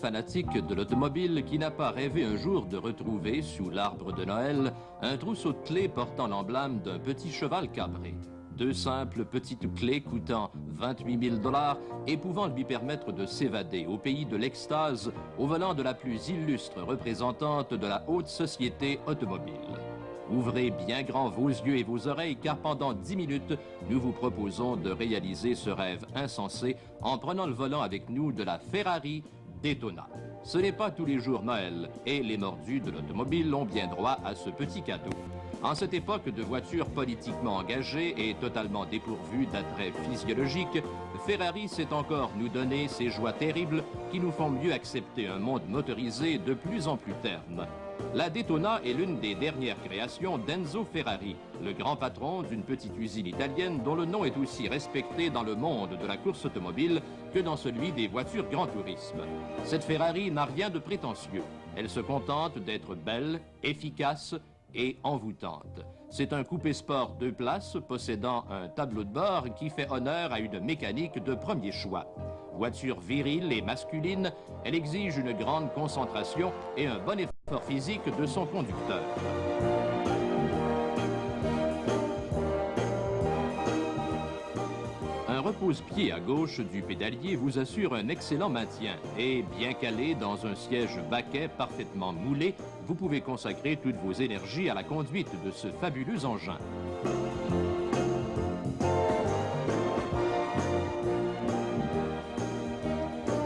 fanatique de l'automobile qui n'a pas rêvé un jour de retrouver, sous l'arbre de Noël, un trousseau de clés portant l'emblème d'un petit cheval cabré. Deux simples petites clés coûtant 28 000 $ et pouvant lui permettre de s'évader au pays de l'extase au volant de la plus illustre représentante de la haute société automobile. Ouvrez bien grand vos yeux et vos oreilles car pendant 10 minutes, nous vous proposons de réaliser ce rêve insensé en prenant le volant avec nous de la Ferrari Daytona. Ce n'est pas tous les jours Noël et les mordus de l'automobile ont bien droit à ce petit cadeau. En cette époque de voitures politiquement engagées et totalement dépourvues d'attrait physiologique, Ferrari sait encore nous donner ces joies terribles qui nous font mieux accepter un monde motorisé de plus en plus terne. La Daytona est l'une des dernières créations d'Enzo Ferrari, le grand patron d'une petite usine italienne dont le nom est aussi respecté dans le monde de la course automobile que dans celui des voitures grand tourisme. Cette Ferrari n'a rien de prétentieux. Elle se contente d'être belle, efficace et envoûtante. C'est un coupé sport 2 places possédant un tableau de bord qui fait honneur à une mécanique de premier choix. Voiture virile et masculine, elle exige une grande concentration et un bon effort physique de son conducteur. Un repose-pied à gauche du pédalier vous assure un excellent maintien et, bien calé dans un siège baquet parfaitement moulé, vous pouvez consacrer toutes vos énergies à la conduite de ce fabuleux engin.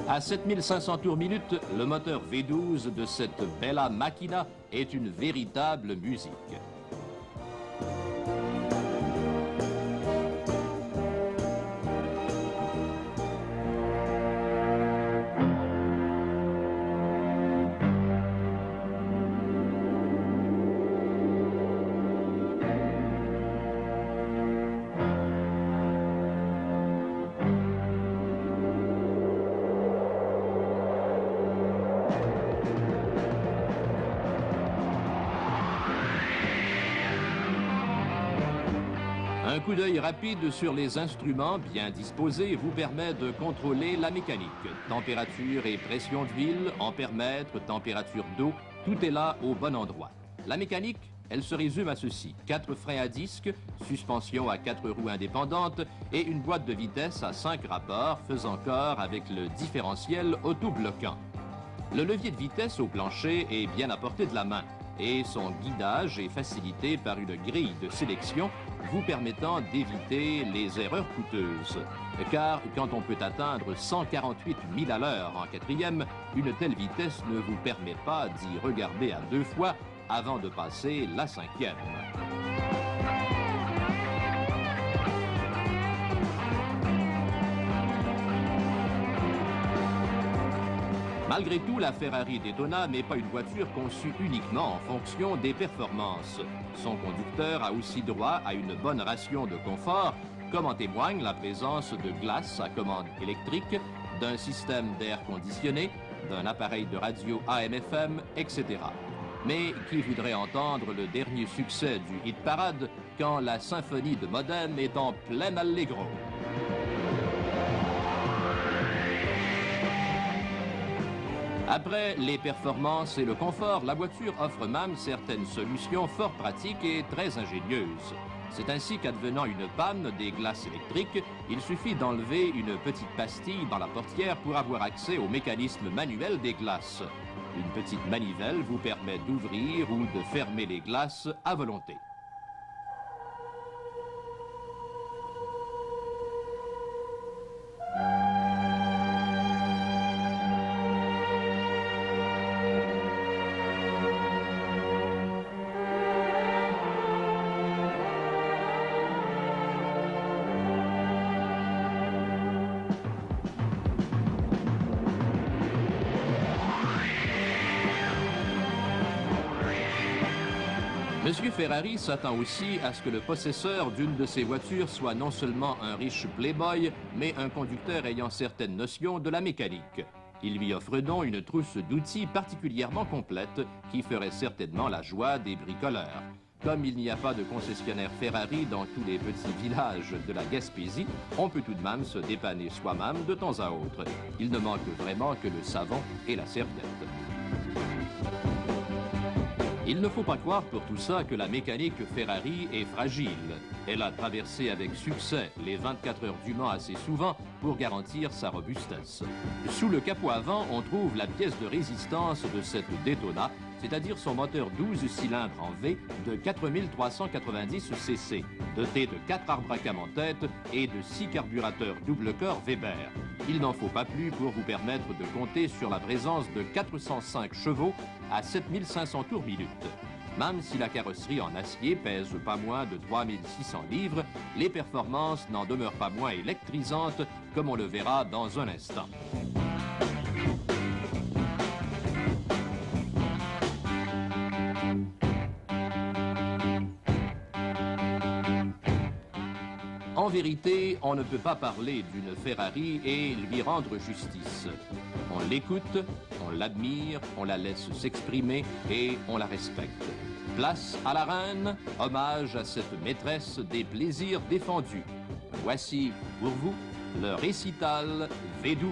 À 7500 tours minute, le moteur V12 de cette Bella Macchina est une véritable musique. Un coup d'œil rapide sur les instruments bien disposés vous permet de contrôler la mécanique. Température et pression d'huile, ampèremètre, température d'eau, tout est là au bon endroit. La mécanique, elle se résume à ceci: 4 freins à disque, suspension à 4 roues indépendantes et une boîte de vitesse à 5 rapports faisant corps avec le différentiel auto-bloquant. Le levier de vitesse au plancher est bien à portée de la main et son guidage est facilité par une grille de sélection vous permettant d'éviter les erreurs coûteuses. Car quand on peut atteindre 148 000 à l'heure en quatrième, une telle vitesse ne vous permet pas d'y regarder à 2 fois avant de passer la 5e. Malgré tout, la Ferrari Daytona n'est pas une voiture conçue uniquement en fonction des performances. Son conducteur a aussi droit à une bonne ration de confort, comme en témoigne la présence de glace à commande électrique, d'un système d'air conditionné, d'un appareil de radio AM/FM, etc. Mais qui voudrait entendre le dernier succès du hit parade quand la symphonie de Modène est en plein allegro? Après les performances et le confort, la voiture offre même certaines solutions fort pratiques et très ingénieuses. C'est ainsi qu'advenant une panne des glaces électriques, il suffit d'enlever une petite pastille dans la portière pour avoir accès au mécanisme manuel des glaces. Une petite manivelle vous permet d'ouvrir ou de fermer les glaces à volonté. Monsieur Ferrari s'attend aussi à ce que le possesseur d'une de ses voitures soit non seulement un riche playboy, mais un conducteur ayant certaines notions de la mécanique. Il lui offre donc une trousse d'outils particulièrement complète qui ferait certainement la joie des bricoleurs. Comme il n'y a pas de concessionnaire Ferrari dans tous les petits villages de la Gaspésie, on peut tout de même se dépanner soi-même de temps à autre. Il ne manque vraiment que le savon et la serviette. Il ne faut pas croire pour tout ça que la mécanique Ferrari est fragile. Elle a traversé avec succès les 24 heures du Mans assez souvent pour garantir sa robustesse. Sous le capot avant, on trouve la pièce de résistance de cette Daytona, c'est-à-dire son moteur 12 cylindres en V de 4390 cc, doté de 4 arbres à cam en tête et de 6 carburateurs double corps Weber. Il n'en faut pas plus pour vous permettre de compter sur la présence de 405 chevaux à 7500 tours minute. Même si la carrosserie en acier pèse pas moins de 3600 livres, les performances n'en demeurent pas moins électrisantes, comme on le verra dans un instant. En vérité, on ne peut pas parler d'une Ferrari et lui rendre justice. On l'écoute, on l'admire, on la laisse s'exprimer et on la respecte. Place à la reine, hommage à cette maîtresse des plaisirs défendus. Voici pour vous le récital V12.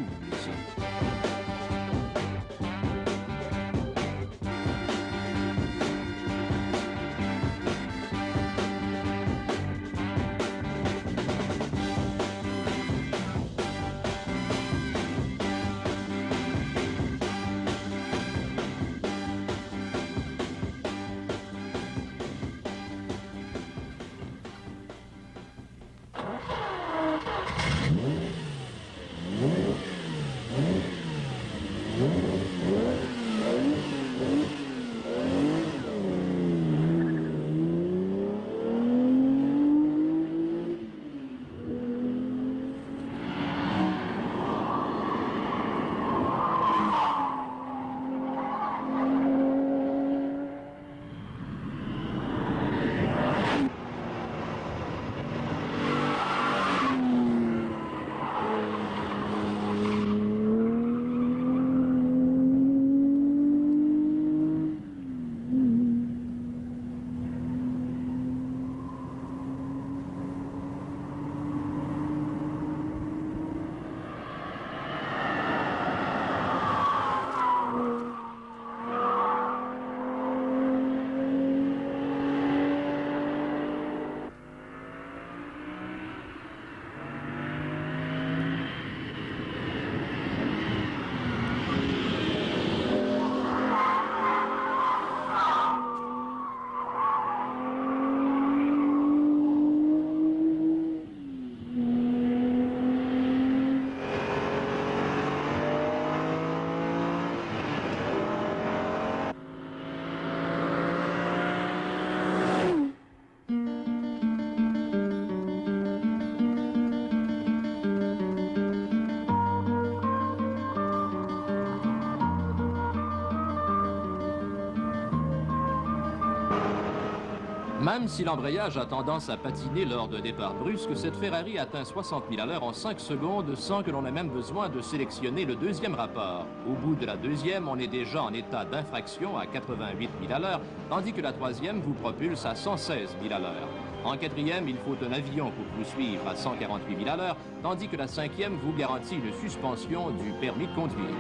Même si l'embrayage a tendance à patiner lors de départs brusques, cette Ferrari atteint 60 000 à l'heure en 5 secondes sans que l'on ait même besoin de sélectionner le deuxième rapport. Au bout de la deuxième, on est déjà en état d'infraction à 88 000 à l'heure, tandis que la troisième vous propulse à 116 000 à l'heure. En quatrième, il faut un avion pour vous suivre à 148 000 à l'heure, tandis que la cinquième vous garantit une suspension du permis de conduire.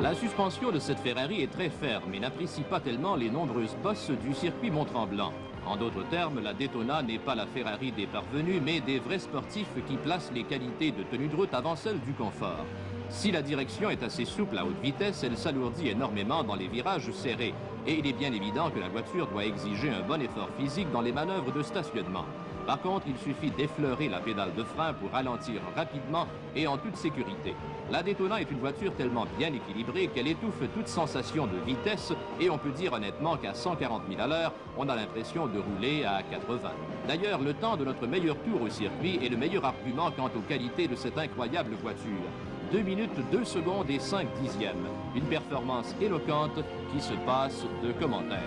La suspension de cette Ferrari est très ferme et n'apprécie pas tellement les nombreuses bosses du circuit Mont-Tremblant. En d'autres termes, la Daytona n'est pas la Ferrari des parvenus, mais des vrais sportifs qui placent les qualités de tenue de route avant celles du confort. Si la direction est assez souple à haute vitesse, elle s'alourdit énormément dans les virages serrés. Et il est bien évident que la voiture doit exiger un bon effort physique dans les manœuvres de stationnement. Par contre, il suffit d'effleurer la pédale de frein pour ralentir rapidement et en toute sécurité. La Daytona est une voiture tellement bien équilibrée qu'elle étouffe toute sensation de vitesse et on peut dire honnêtement qu'à 140 000 à l'heure, on a l'impression de rouler à 80. D'ailleurs, le temps de notre meilleur tour au circuit est le meilleur argument quant aux qualités de cette incroyable voiture. 2 minutes, 2 secondes et 5 dixièmes. Une performance éloquente qui se passe de commentaires.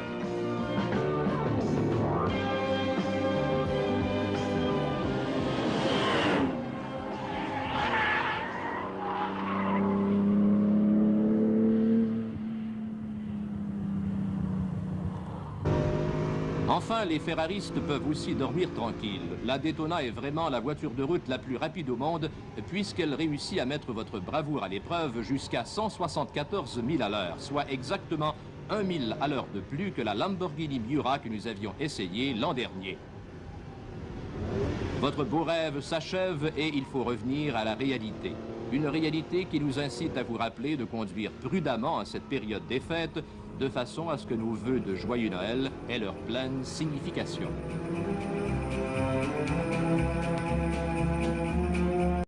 Enfin, les ferraristes peuvent aussi dormir tranquilles. La Daytona est vraiment la voiture de route la plus rapide au monde puisqu'elle réussit à mettre votre bravoure à l'épreuve jusqu'à 174 000 à l'heure, soit exactement 1 000 à l'heure de plus que la Lamborghini Miura que nous avions essayée l'an dernier. Votre beau rêve s'achève et il faut revenir à la réalité. Une réalité qui nous incite à vous rappeler de conduire prudemment en cette période des fêtes, de façon à ce que nos vœux de joyeux Noël aient leur pleine signification.